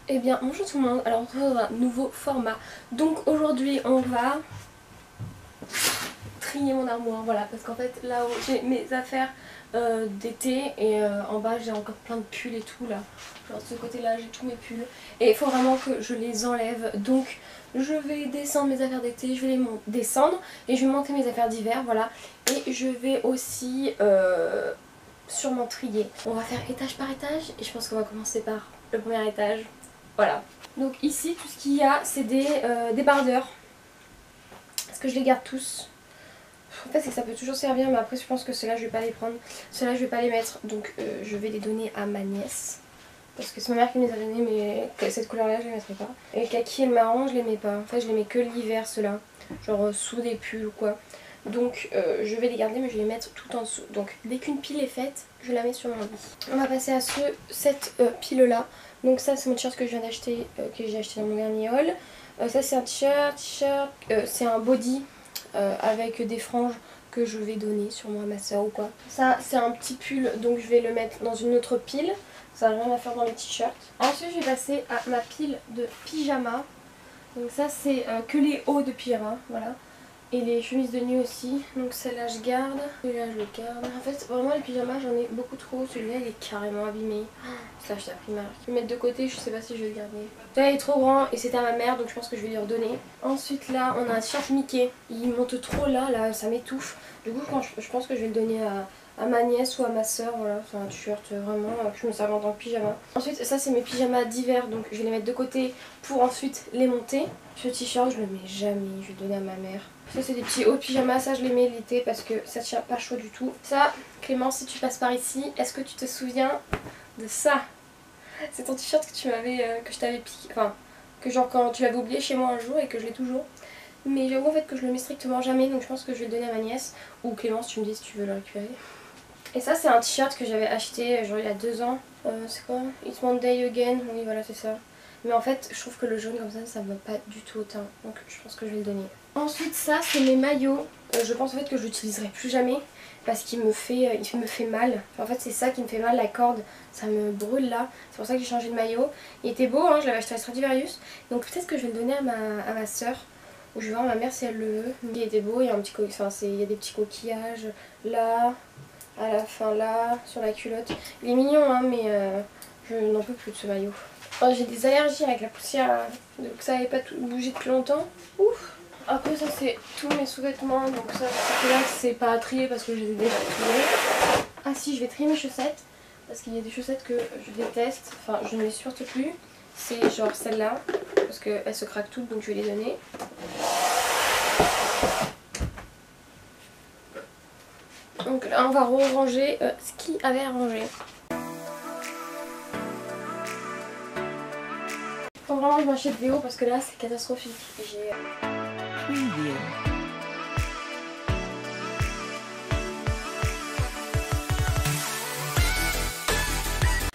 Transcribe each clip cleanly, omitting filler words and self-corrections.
Eh bien bonjour tout le monde, alors on se retrouve dans un nouveau format. Donc aujourd'hui on va trier mon armoire, voilà, parce qu'en fait là où j'ai mes affaires d'été et en bas j'ai encore plein de pulls et tout là. Genre de ce côté là j'ai tous mes pulls et il faut vraiment que je les enlève. Donc je vais descendre mes affaires d'été, je vais les descendre et je vais monter mes affaires d'hiver, voilà. Et je vais aussi sûrement trier. On va faire étage par étage et je pense qu'on va commencer par le premier étage. Voilà. Donc ici tout ce qu'il y a c'est des bardeurs. Est-ce que je les garde tous? En fait c'est que ça peut toujours servir mais après je pense que ceux-là je vais pas les prendre. Ceux-là je vais pas les mettre donc je vais les donner à ma nièce. Parce que c'est ma mère qui me les a donnés mais cette couleur là je les mettrai pas. Et le kaki et le marron je les mets pas. En fait je les mets que l'hiver ceux-là. Genre sous des pulls ou quoi. Donc je vais les garder mais je vais les mettre tout en dessous. Donc dès qu'une pile est faite je la mets sur mon lit. On va passer à cette pile là. Donc ça c'est mon t-shirt que je viens d'acheter, que j'ai acheté dans mon dernier haul. Ça c'est un t-shirt, c'est un body avec des franges que je vais donner sûrement à ma soeur ou quoi. Ça c'est un petit pull donc je vais le mettre dans une autre pile. Ça n'a rien à faire dans les t-shirts. Ensuite je vais passer à ma pile de pyjama. Donc ça c'est que les hauts de pyjama, voilà. Et les chemises de nuit aussi, donc celle-là je garde, celui-là je le garde. En fait vraiment les pyjamas j'en ai beaucoup trop, celui-là il est carrément abîmé. Ça acheté à Primark. Je vais le mettre de côté, je sais pas si je vais le garder. Celui-là il est trop grand et c'était à ma mère donc je pense que je vais lui redonner. Ensuite là on a un t-shirt Mickey, il monte trop là ça m'étouffe. Du coup je pense que je vais le donner à ma nièce ou à ma soeur, voilà, c'est un t-shirt vraiment que je me sers en tant que pyjama. Ensuite ça c'est mes pyjamas d'hiver donc je vais les mettre de côté pour ensuite les monter. Ce t-shirt je le mets jamais, je vais le donner à ma mère. Ça c'est des petits hauts pyjamas, ça je les mets l'été parce que ça tient pas chaud du tout. Ça Clémence si tu passes par ici, est-ce que tu te souviens de ça? C'est ton t-shirt que tu m'avais, que je t'avais piqué, enfin que genre quand tu l'avais oublié chez moi un jour et que je l'ai toujours. Mais j'avoue en fait que je le mets strictement jamais donc je pense que je vais le donner à ma nièce. Ou Clémence tu me dis si tu veux le récupérer. Et ça c'est un t-shirt que j'avais acheté genre il y a 2 ans. C'est quoi? It's Monday Again, oui voilà c'est ça. Mais en fait je trouve que le jaune comme ça me va pas du tout au teint. Donc je pense que je vais le donner. Ensuite ça c'est mes maillots. Je pense en fait que je l'utiliserai plus jamais. Parce qu'il me fait mal. Enfin, en fait c'est ça qui me fait mal, la corde. Ça me brûle là. C'est pour ça que j'ai changé de maillot. Il était beau hein, je l'avais acheté à Stradivarius. Donc peut-être que je vais le donner à ma soeur. Ou je vais voir ma mère si elle le veut. Il était beau, il y a, il y a des petits coquillages là. À la fin là, sur la culotte. Il est mignon hein mais je n'en peux plus de ce maillot. Oh, j'ai des allergies avec la poussière, donc ça n'avait pas bougé depuis longtemps. Ouf. Après ça c'est tous mes sous-vêtements, donc ça là c'est pas à trier parce que je les ai déjà triés. Ah si je vais trier mes chaussettes, parce qu'il y a des chaussettes que je déteste, enfin je ne les supporte plus. C'est genre celle-là, parce qu'elles se craquent toutes donc je vais les donner. Donc là on va ranger ce qui avait à ranger. Faut vraiment que je m'achète des hauts parce que là c'est catastrophique.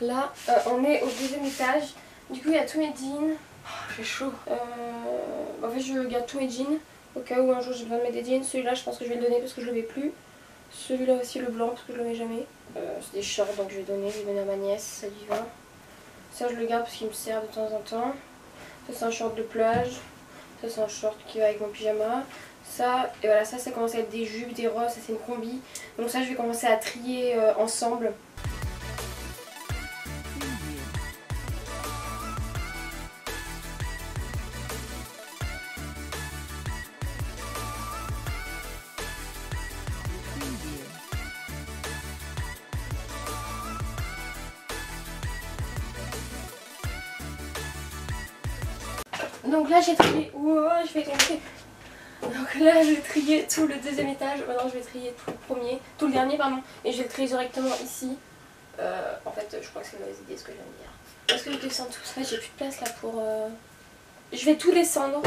Là on est au 2e étage. Du coup il y a tous mes jeans. Oh, j'ai chaud. En fait je garde tous mes jeans au cas où un jour j'ai besoin de mettre des jeans. Celui-là je pense que je vais le donner parce que je le mets plus. Celui-là aussi le blanc parce que je le mets jamais. C'est des shorts donc je vais donner à ma nièce, ça lui va. Ça je le garde parce qu'il me sert de temps en temps. Ça c'est un short de plage. Ça c'est un short qui va avec mon pyjama. Ça, et voilà, ça commence à être des jupes, des robes, ça c'est une combi. Donc ça je vais commencer à trier ensemble. Donc là j'ai trié, wow, je vais tomber. Donc là je vais trier tout le 2e étage, maintenant je vais trier tout le premier, tout le dernier pardon, et je vais le trier directement ici. En fait je crois que c'est une mauvaise idée ce que je viens de dire. Est-ce que je descends tout ça? J'ai plus de place là pour... Je vais tout descendre,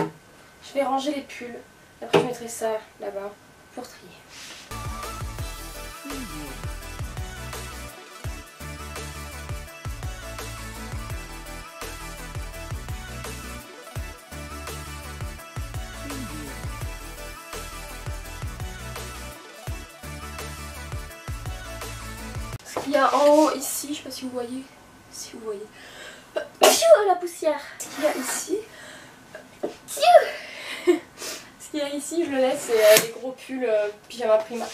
je vais ranger les pulls, après je mettrai ça là-bas pour trier. Ce qu'il y a en haut ici, je sais pas si vous voyez. Si vous voyez. la poussière. Ce qu'il y a ici, ce qu'il y a ici, je le laisse, c'est les gros pulls pyjama Prima.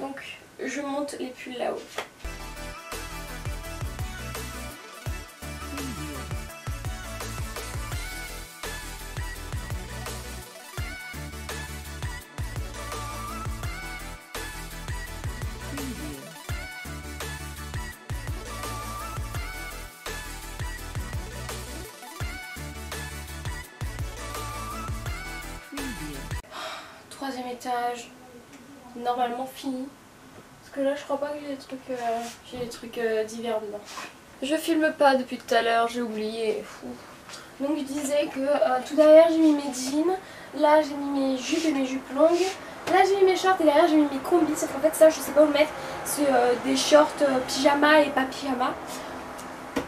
Donc je monte les pulls là-haut. Troisième étage, normalement fini. Parce que là je crois pas que j'ai des trucs divers dedans. Je filme pas depuis tout à l'heure, j'ai oublié. Donc je disais que tout derrière j'ai mis mes jeans, là j'ai mis mes jupes et mes jupes longues, là j'ai mis mes shorts et derrière j'ai mis mes combis. Sauf qu'en fait ça je sais pas où le mettre, c'est des shorts pyjama et pas pyjama.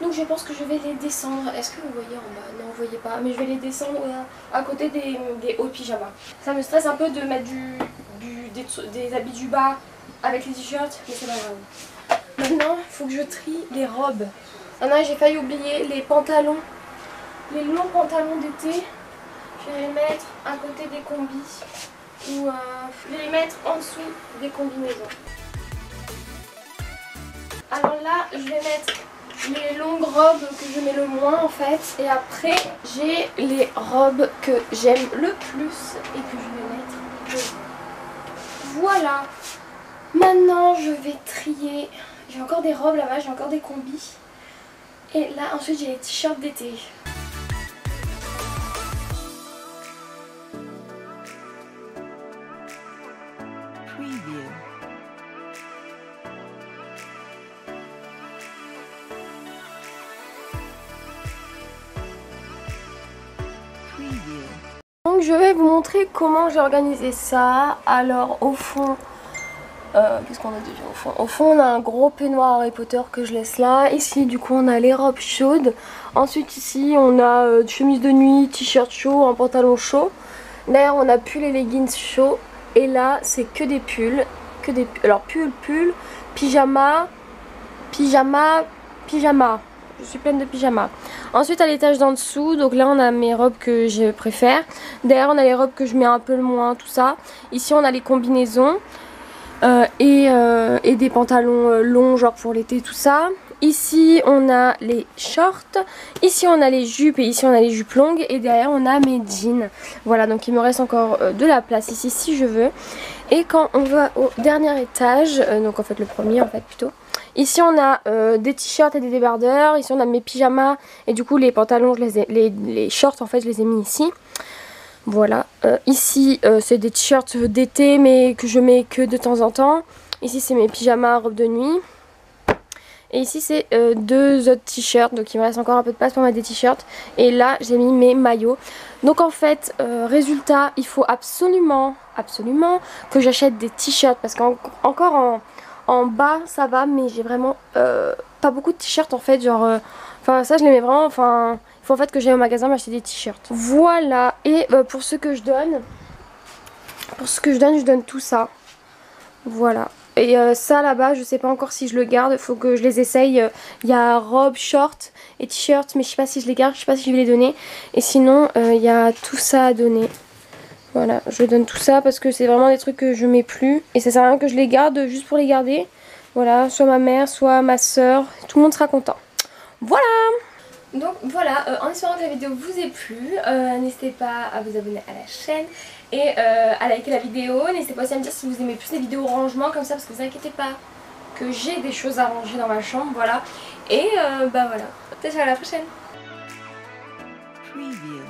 Donc je pense que je vais les descendre. Est-ce que vous voyez en bas? Non, vous voyez pas. Mais je vais les descendre à côté des hauts pyjamas. Ça me stresse un peu de mettre des habits du bas avec les t-shirts, mais c'est pas grave. Maintenant, il faut que je trie les robes. Maintenant, j'ai failli oublier les pantalons. Les longs pantalons d'été. Je vais les mettre à côté des combis. Ou je vais les mettre en dessous des combinaisons. Alors là, je vais mettre les longues robes que je mets le moins en fait, et après j'ai les robes que j'aime le plus et que je vais mettre. Voilà, maintenant je vais trier. J'ai encore des robes là-bas, j'ai encore des combis, et là ensuite j'ai les t-shirts d'été. Donc je vais vous montrer comment j'ai organisé ça. Alors au fond, qu'est-ce qu'on a déjà au fond? Au fond on a un gros peignoir Harry Potter que je laisse là. Ici du coup on a les robes chaudes. Ensuite ici on a chemise de nuit, t-shirt chaud, un pantalon chaud. Derrière on a pull et leggings chauds. Et là c'est que des pulls. Alors pull, pyjama, pyjama. Je suis pleine de pyjamas. Ensuite à l'étage d'en dessous, donc là on a mes robes que je préfère. Derrière on a les robes que je mets un peu le moins, tout ça. Ici on a les combinaisons et des pantalons longs genre pour l'été, tout ça. Ici on a les shorts, ici on a les jupes et ici on a les jupes longues. Et derrière on a mes jeans. Voilà, donc il me reste encore de la place ici si je veux. Et quand on va au dernier étage, donc en fait le premier en fait plutôt. Ici on a des t-shirts et des débardeurs. Ici on a mes pyjamas et du coup les pantalons, les shorts en fait je les ai mis ici. Voilà, ici c'est des t-shirts d'été mais que je mets que de temps en temps. Ici c'est mes pyjamas, robes de nuit. Et ici c'est deux autres t-shirts, donc il me reste encore un peu de place pour mettre des t-shirts. Et là j'ai mis mes maillots. Donc en fait, résultat, il faut absolument que j'achète des t-shirts. Parce qu'encore en bas ça va, mais j'ai vraiment pas beaucoup de t-shirts en fait. Genre, enfin ça je les mets vraiment, enfin il faut en fait que j'aille au magasin m'acheter des t-shirts. Voilà, et pour ce que je donne, je donne tout ça. Voilà. Et ça là-bas, je sais pas encore si je le garde, faut que je les essaye. Il y a robe, short et t-shirt, mais je sais pas si je les garde, je sais pas si je vais les donner. Et sinon, il y a tout ça à donner. Voilà, je donne tout ça parce que c'est vraiment des trucs que je mets plus. Et ça sert à rien que je les garde juste pour les garder. Voilà, soit ma mère, soit ma soeur, tout le monde sera content. Voilà! Donc voilà, en espérant que la vidéo vous ait plu, n'hésitez pas à vous abonner à la chaîne et à liker la vidéo. N'hésitez pas aussi à me dire si vous aimez plus les vidéos rangement comme ça, parce que vous inquiétez pas que j'ai des choses à ranger dans ma chambre, voilà. Et bah voilà, peut-être à la prochaine. Preview.